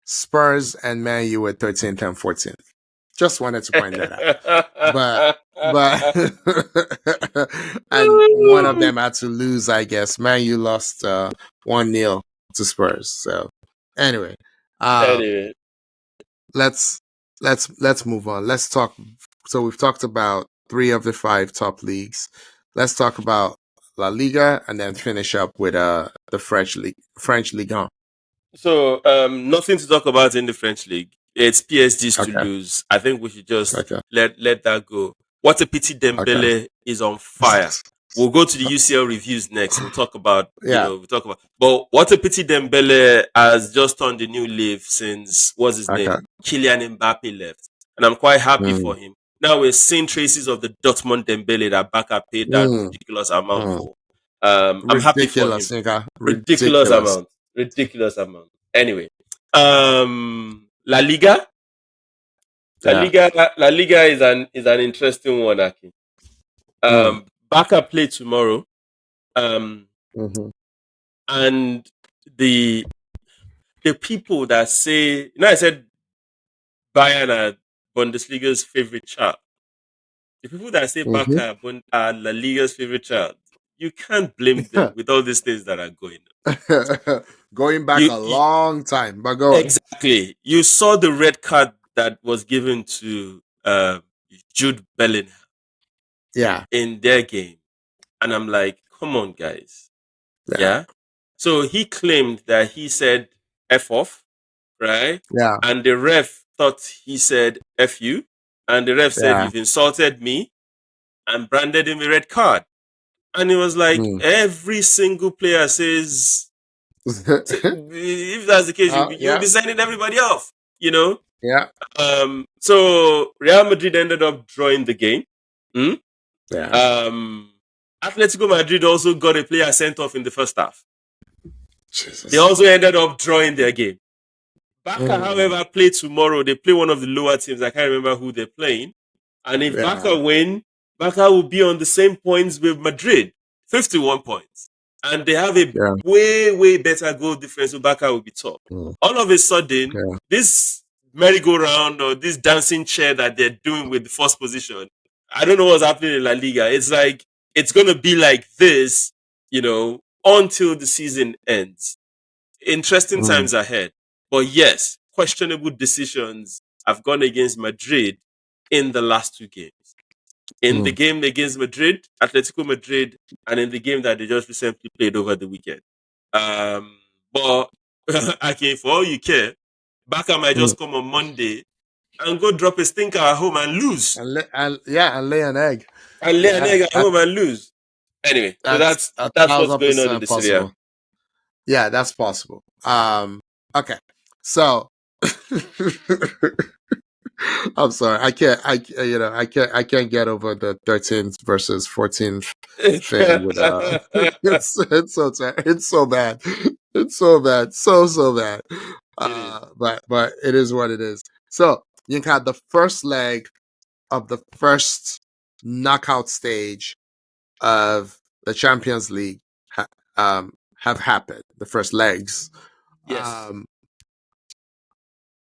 Spurs and Man U were 13th and 14th. Just wanted to point that out. But and one of them had to lose, I guess. Man U lost 1-0 to Spurs. So anyway, uh Anyway, let's let's move on. Let's talk. So we've talked about 3 of the 5 top leagues. Let's talk about La Liga and then finish up with the French Ligue 1. so nothing to talk about in the French league. It's PSG's to Okay. lose. I think we should just Okay. let that go. What a pity Okay. Dembele is on fire. We'll go to the UCL reviews next. We'll talk about, Yeah. but what a pity Dembele has just turned a new leaf since, what's his name? Okay. Kylian Mbappe left. And I'm quite happy Mm. for him. Now we're seeing traces of the Dortmund Dembele that Barca paid that Mm. ridiculous amount Mm. for. I'm happy for him. Ridiculous, nigga. Ridiculous Ridiculous. amount. Ridiculous amount. Anyway, La Liga. La Yeah. Liga. La Liga is an interesting one, Aki. Mm. Barca play tomorrow. Um, Mm-hmm. and the the people that say, I said Bayern are Bundesliga's favorite child. The people that say Mm-hmm. Barca are La Liga's favorite child, you can't blame them with all these things that are going on. Going back You, a you long time, but go on. exactly. You saw the red card that was given to Jude Bellingham Yeah. in their game, and I'm like, come on, guys, Yeah. yeah. So he claimed that he said "f off," right? Yeah. And the ref thought he said "f you," and the ref said, Yeah. "You've insulted me," and branded him a red card. And it was like Mm. every single player says, if that's the case, you'll Yeah. be sending everybody off, you know. Yeah. So Real Madrid ended up drawing the game. Hmm? Yeah. Um, Atletico Madrid also got a player sent off in the first half. They Jesus. also ended up drawing their game. Barca, Mm. however, play tomorrow. They play one of the lower teams. I can't remember who they're playing. And if Barca Yeah. win, Barca will be on the same points with Madrid, 51 points. And they have a Yeah. way, way better goal difference, so Barca will be top. Mm. All of a sudden, Yeah. this merry-go-round or this dancing chair that they're doing with the first position, I don't know what's happening in La Liga. It's like, it's going to be like this, until the season ends. Interesting Mm. times ahead. But yes, questionable decisions have gone against Madrid in the last 2 games. In the Mm. game against Madrid, Atletico Madrid, and in the game that they just recently played over the weekend. But okay, for all you care, Barca might Mm. just come on Monday and go drop a stinker at home and lose. And lay an egg. And lay an Yeah. egg at home and lose. Anyway, so That's that's what's thousand going on in percent the Serie A. possible. Yeah, that's possible. Okay. So I'm sorry. I can't get over the 13th versus 14th thing with it's it's so bad. It's so bad. So bad. It is. But it is what it is. So, you had the first leg of the first knockout stage of the Champions League have happened. The first legs. Yes. Um,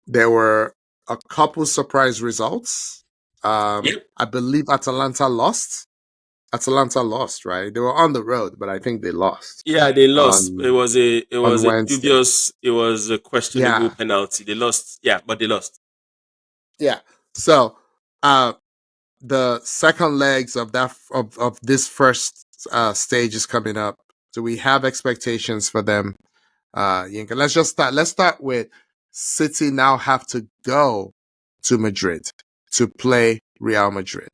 there were a couple surprise results. Yep. I believe Atalanta lost. Atalanta lost, right? They were on the road, but I think they lost Yeah, they lost. It on was a it on was a Wednesday. dubious. It was a questionable Yeah, penalty. They lost. Yeah, but they lost. yeah. So, the second legs of this first stage is coming up. Do we have expectations for them? Yinka, let's just start. Let's start with City now have to go to Madrid to play Real Madrid.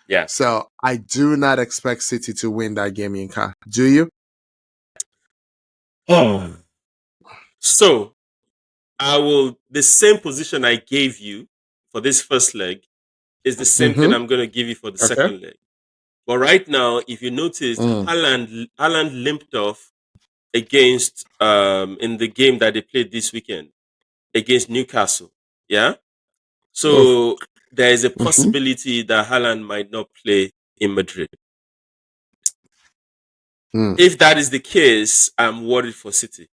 Yeah. So I do not expect City to win that game, Yinka. Do you? Oh. So I will the same position I gave you for this first leg is the same thing Mm-hmm. I'm going to give you for the Okay. second leg. But right now, if you noticed, Mm. Haaland limped off against in the game that they played this weekend against Newcastle. Yeah. Oof. So there is a Mm-hmm. possibility that Haaland might not play in Madrid. Mm. If that is the case, I'm worried for City.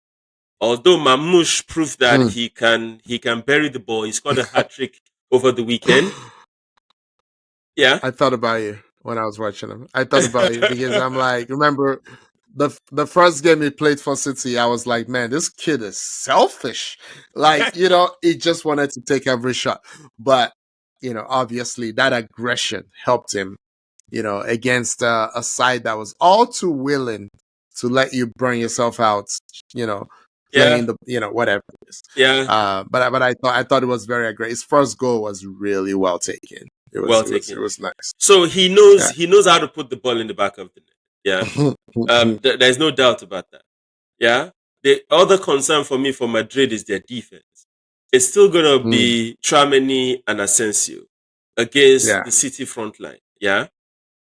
Although Mamouche proved that Mm. he can bury the ball, he scored a hat trick over the weekend. Yeah. I thought about you when I was watching him. I thought about you because I'm like, remember the first game he played for City, I was like, man, this kid is selfish. Like, he just wanted to take every shot. But, obviously that aggression helped him, against a side that was all too willing to let you burn yourself out, you know, Yeah. playing the, whatever it is. Yeah. But I thought it was very great. His first goal was really well taken. It was Well it was it taken. was nice. So Yeah. he knows how to put the ball in the back of the net. Yeah. There's no doubt about that. Yeah. The other concern for me for Madrid is their defense. It's still gonna Mm. be Tramini and Asensio against Yeah. the City front line. Yeah.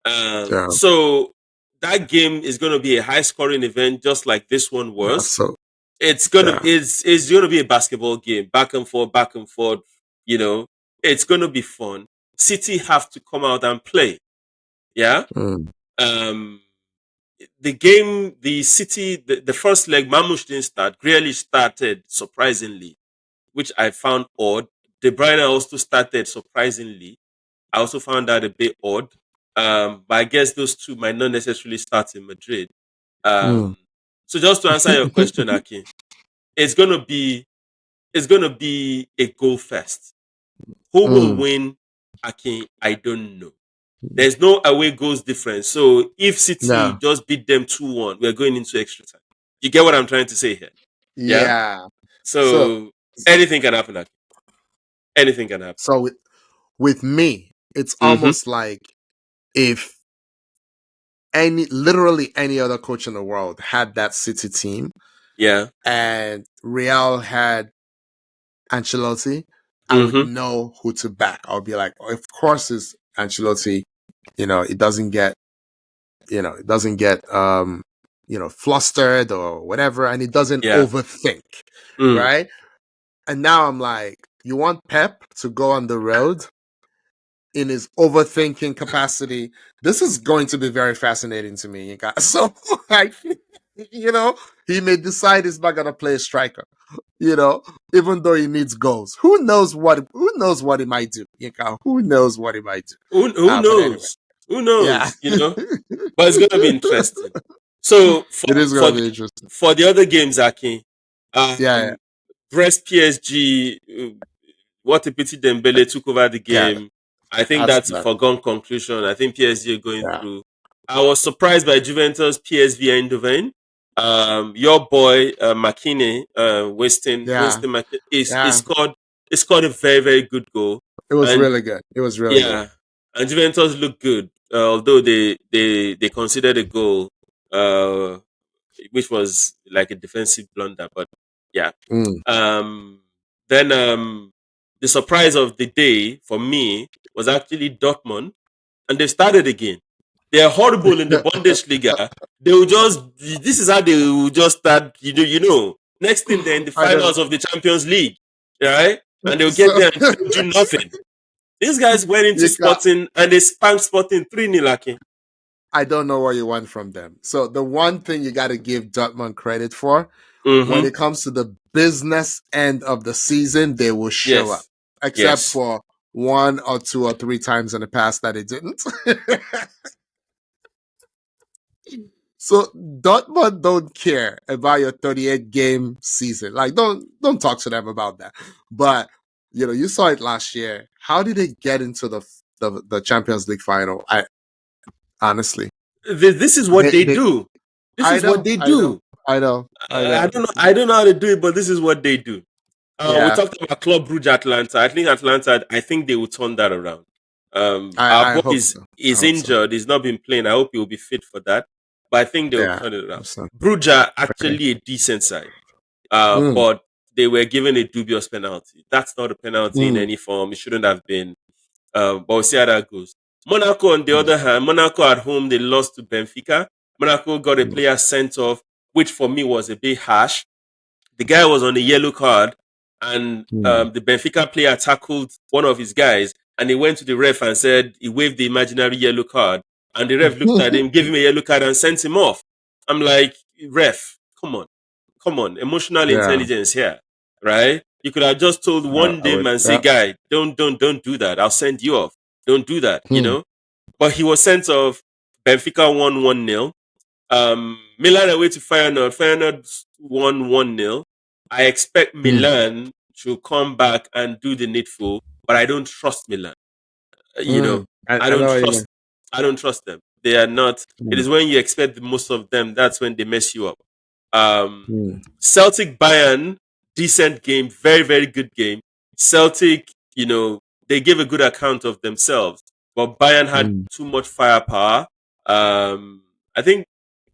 Yeah. So that game is gonna be a high scoring event, just like this one Yeah. was. So It's gonna yeah. it's gonna be a basketball game, back and forth, back and forth. You know, it's gonna be fun. City have to come out and play. Yeah. Mm. Um, the game, the City, the first leg, Mamouche didn't start. Grealish started surprisingly, which I found odd. De Bruyne also started surprisingly. I also found that a bit odd. But I guess those two might not necessarily start in Madrid. Mm. So just to answer your question, Aki, it's gonna be a goal fest. Who will Mm. win? Aki, I don't know. There's no away goals difference. So if City No. just beat them 2-1, we're going into extra time. You get what I'm trying to say here? Yeah. Yeah. So So anything can happen. Aki. Anything can happen. so with me, it's Mm-hmm. almost like if literally any other coach in the world had that City team Yeah. and Real had Ancelotti, I would Mm-hmm. know who to back. I'll be like, of course it's Ancelotti. It doesn't get, flustered or whatever, and it doesn't Yeah. overthink, Mm. right? And now I'm like, you want Pep to go on the road in his overthinking capacity? This is going to be very fascinating to me, you guys. So, like, he may decide he's not gonna play a striker. Even though he needs goals. Who knows what he might do? Who knows what he might do? Who But anyway, knows? Who yeah. knows? But it's gonna be interesting. So It is gonna be interesting. for the other games, Aki, Yeah, Brest PSG. What a pity Dembele took over the yeah. game. I think That's that's a that. foregone conclusion. I think PSG are going Yeah, through. I was surprised by Juventus PSV Eindhoven. Your boy McKinney, yeah, Winston McKinney, is yeah. scored. He scored a very very good goal, It was and really good. It was really good. yeah, and Juventus looked good. Although they considered a goal, uh, which was like a defensive blunder, but yeah. Mm. Um, then the surprise of the day for me was actually Dortmund, and they started again. They're horrible in the Bundesliga. They will just this is how they will just start. Next thing they're in the I don't. finals of the Champions League, right? And they'll get So there and still do nothing. These guys went into you got. Sporting and they spanked Sporting 3-0. Like, I don't know what you want from them. So the one thing you got to give Dortmund credit for, when mm-hmm. it comes to the business end of the season, they will show up. Yes, Except yes. for one or two or three times in the past that it didn't. So Dortmund don't care about your 38 game season. Like don't talk to them about that. But you saw it last year. How did they get into the Champions League final? I honestly, This is what they they do. This I is what know, they I know, do. I know, I I know. don't know. I don't know how to do it, but this is what they do. We Yeah, talked about Club Brugge Atlanta. I think Atlanta. I think they will turn that around. Our I boy hope so. I is hope so. injured. He's not been playing. I hope he will be fit for that. But I think they will Yeah, turn it hope around. so. Brugge are Okay. actually a decent side, Mm, but they were given a dubious penalty. That's not a penalty in mm, any form. It shouldn't have been. But we'll see how that goes. Monaco, on the mm, other hand, Monaco at home, they lost to Benfica. Monaco got a mm, player sent off, which for me was a bit harsh. The guy was on a yellow card, and mm. the Benfica player tackled one of his guys, and he went to the ref and said he waved the imaginary yellow card, and the ref looked at him, gave him a yellow card, and sent him off. I'm like, ref, come on, emotional Yeah, intelligence here, right? You could have just told one I name would. and say, Yeah. guy, don't do that. I'll send you off. Don't do that, Hmm, But he was sent off. Benfica won 1-0. Milan away to Feyenoord. Feyenoord won 1-0. I expect hmm, Milan to come back and do the needful, but I don't trust Milan. You know, I I don't know what you mean. trust. I don't trust them. They are not. It Mm, is when you expect the most of them that's when they mess you up. Um, mm, Celtic Bayern, decent game, very very good game. Celtic, they gave a good account of themselves, but Bayern had mm, too much firepower. I think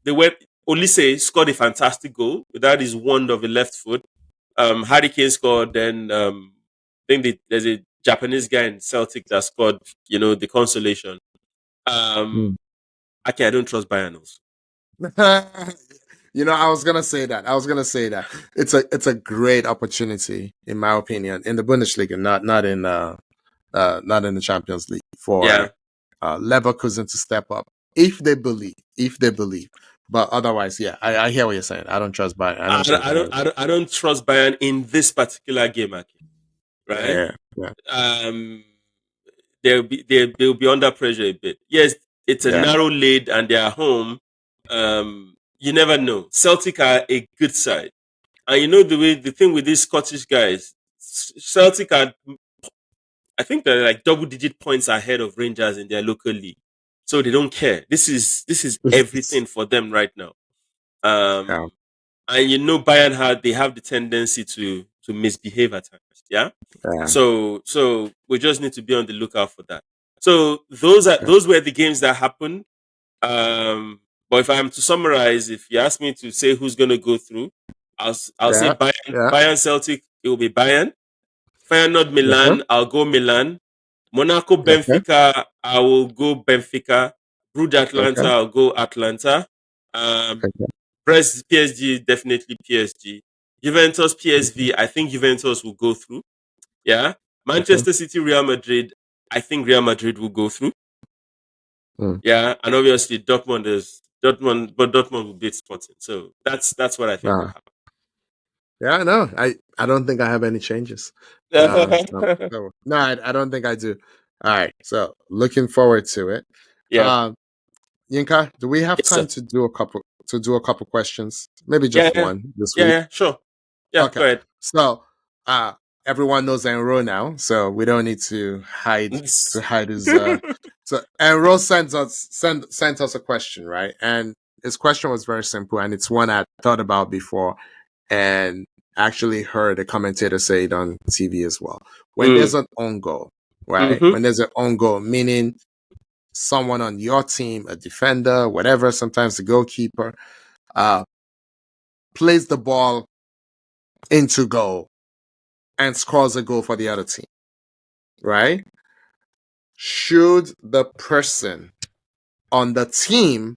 they went. Olise scored a fantastic goal without his wand of a left foot. Harry Kane scored. Then I think there's a Japanese guy in Celtic that scored. The consolation. Um, mm. okay, I don't trust Bayern also. I was gonna say that. I was gonna say that it's a great opportunity, in my opinion, in the Bundesliga, not in the Champions League, for Yeah, Leverkusen to step up if they believe. If they believe. But otherwise, yeah, I hear what you're saying. I don't trust Bayern. I don't trust Bayern. I don't trust Bayern in this particular game, Aki, right? Yeah, yeah, Um, they'll be under pressure a bit. Yes, it's a yeah. narrow lead and they are home. You never know. Celtic are a good side, and the thing with these Scottish guys, Celtic are, I think they're like double digit points ahead of Rangers in their local league, so they don't care. This is everything for them right now. Yeah, Um, and Bayern they have the tendency to misbehave at times. Yeah. yeah, So we just need to be on the lookout for that. So those were the games that happened. But if I'm to summarize, if you ask me to say who's going to go through, I'll say yeah, Bayern, yeah. Bayern Celtic. It will be Bayern. Feyenoord Okay, Milan. I'll go Milan. Monaco okay, Benfica. I will go Benfica. Brugge Atlanta. okay, I'll go Atlanta. Um, okay. Brest PSG, definitely PSG. Juventus PSV, I think Juventus will go through. Yeah. Okay. Manchester City Real Madrid, I think Real Madrid will go through. Mm. Yeah. And obviously Dortmund will beat Sporting. So that's what I think will Ah, yeah, no, I don't think I have any changes. happen. No, I don't think I do. All right, so looking forward to it. Yeah. Um, Yinka, do we have Yes, sir. time to do a couple questions? Maybe Yeah, just yeah. one this Yeah, week. yeah, sure. Yeah, Okay, go ahead. so everyone knows Enro now, so we don't need to hide his. So Enro sent us a question, right? And his question was very simple, and it's one I thought about before, and actually heard a commentator say it on TV as well. When Mm. there's an own goal, right? Mm-hmm. When there's an own goal, meaning someone on your team, a defender, whatever, sometimes the goalkeeper, uh, plays the ball into goal and scores a goal for the other team, right? Should the person on the team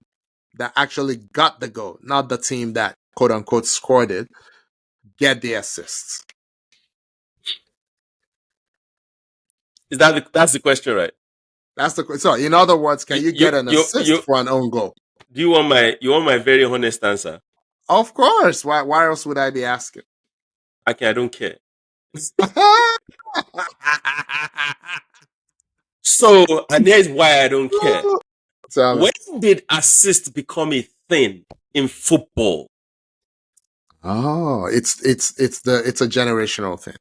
that actually got the goal, not the team that quote unquote scored it, get the assists? That's the question, right? That's so. In other words, can You you you get an you, assist you for an own goal? do you want my very honest answer? Of course. Why else would I be asking? Okay, I don't care. So, and here's why I don't care. Tell me. When did assist become a thing in football? Oh, it's a generational thing.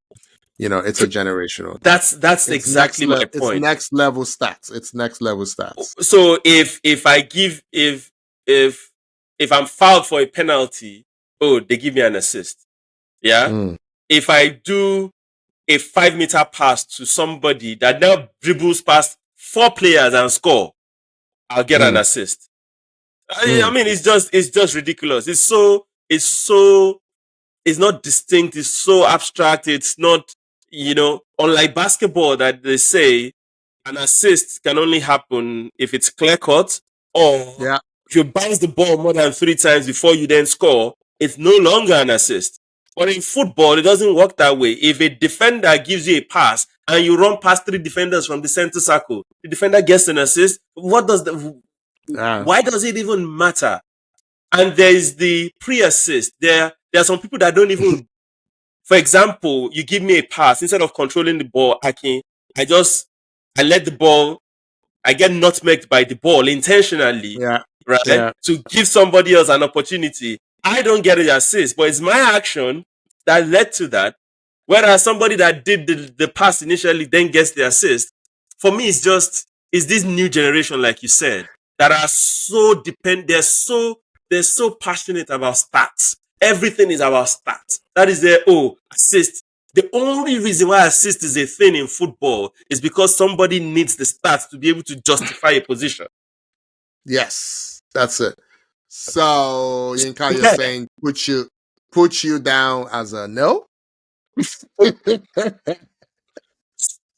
it's a generational. That's It's exactly my It's point. next level stats. It's next level stats. So if I give if I'm fouled for a penalty, oh, they give me an assist. Yeah. Mm, If I do a 5 meter pass to somebody that now dribbles past 4 players and score, I'll get an mm, assist. I mm. mean, it's just ridiculous. It's not distinct. It's so abstract. It's not, unlike basketball that they say an assist can only happen if it's clear cut, or Yeah, if you bounce the ball more than 3 times before you then score, it's no longer an assist. But in football, it doesn't work that way. If a defender gives you a pass and you run past 3 defenders from the center circle, the defender gets an assist. yeah, Why does it even matter? And there is the pre-assist. There are some people that don't even. For example, you give me a pass instead of controlling the ball, I let the ball. I get nutmegged by the ball intentionally, yeah, right? yeah, To give somebody else an opportunity. I don't get an assist, but it's my action that led to that. Whereas somebody that did the pass initially then gets the assist. For me, it's this new generation, like you said, that are so dependent. They're so passionate about stats. Everything is about stats. That is their assist. The only reason why assist is a thing in football is because somebody needs the stats to be able to justify a position. yes, that's it. So, Yinka, you're Yeah. saying put you down as a no?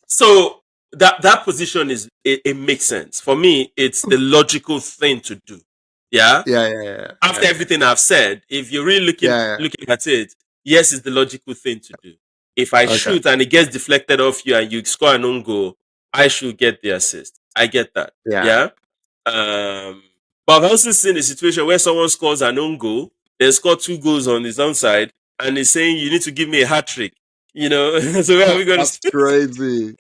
So that position it makes sense. For me, it's the logical thing to do. Yeah. Yeah, yeah, yeah, After yeah, everything I've said, if you're really yeah, looking at it, yes, it's the logical thing to do. If I yeah. Okay, shoot and it gets deflected off you and you score an own goal, I should get the assist. I get that. yeah. Yeah. But I've also seen a situation where someone scores an own goal, they score 2 goals on his own side, and he's saying you need to give me a hat trick. So where are we going That's to? crazy.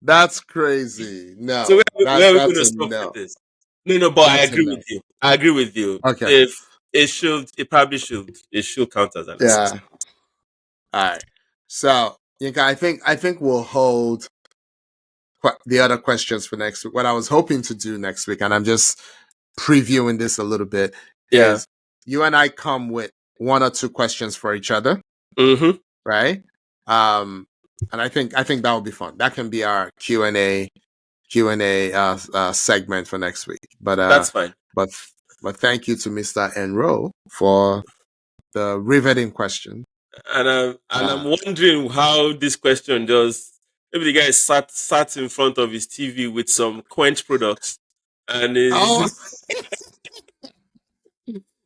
That's crazy. So No, where are we going that's to a stop with no. this? No, but I That's a agree no. with you. I agree with you. Okay. If it probably should. It should count as an assist. Yeah. All right. So, Yinka, I think we'll hold the other questions for next week. What I was hoping to do next week, and I'm just previewing this a little bit, Yeah. is you and I come with 1 or 2 questions for each other, Mm-hmm. right? And I think that will be fun. That can be our Q&A segment for next week. That's fine. But thank you to Mr. Enro for the riveting question. And I'm wondering how this question does. Maybe the guy sat in front of his TV with some quench products, and Oh, is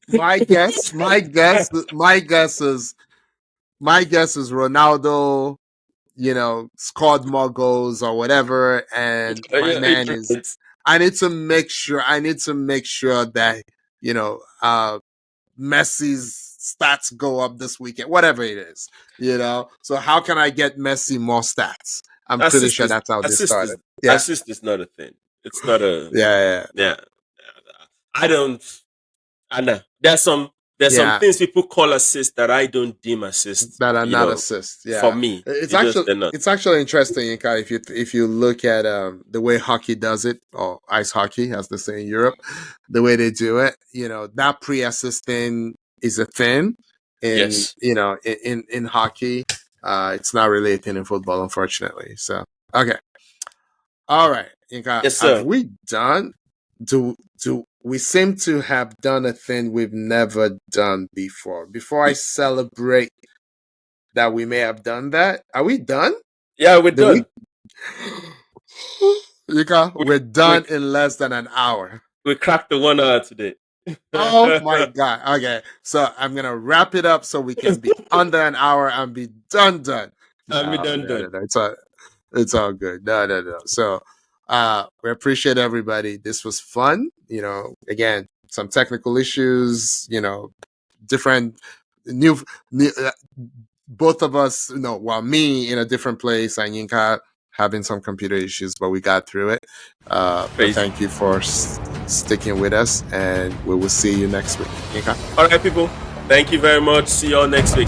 my guess is Ronaldo, scored more goals or whatever, and my yeah, man you're is. right. I need to make sure that Messi's stats go up this weekend, whatever it is. So how can I get Messi more stats? I'm pretty Assist sure is that's how this assist is started. Yeah, assist is not a thing. It's not a yeah, yeah. I don't. I know there's some yeah. things people call assist that I don't deem assist. That are not assists. For Yeah, me, they're not. it's actually interesting, Yinka, if you look at the way hockey does it, or ice hockey, as they say in Europe, the way they do it. That pre-assist thing is a thing in Yes. in hockey. It's not really a thing in football, unfortunately. So okay, all right, Yinka, Yes, have sir. we done? Do we seem to have done a thing we've never done before? Before I celebrate that we may have done that. Are we done? Yeah, we're Did we? done. Yika, We we're we, done in less than an hour. we cracked the 1 hour today. Oh my god. Okay. So I'm gonna wrap it up so we can be under an hour and be done. And we No, done no, no, done. no. It's all good. No, no, no. So we appreciate everybody. This was fun. Again, some technical issues, different new both of us, me in a different place and Yinka having some computer issues, but we got through it. But Crazy. thank you for sticking with us, and we will see you next week. Yinka. All right, people. Thank you very much. See you all next week.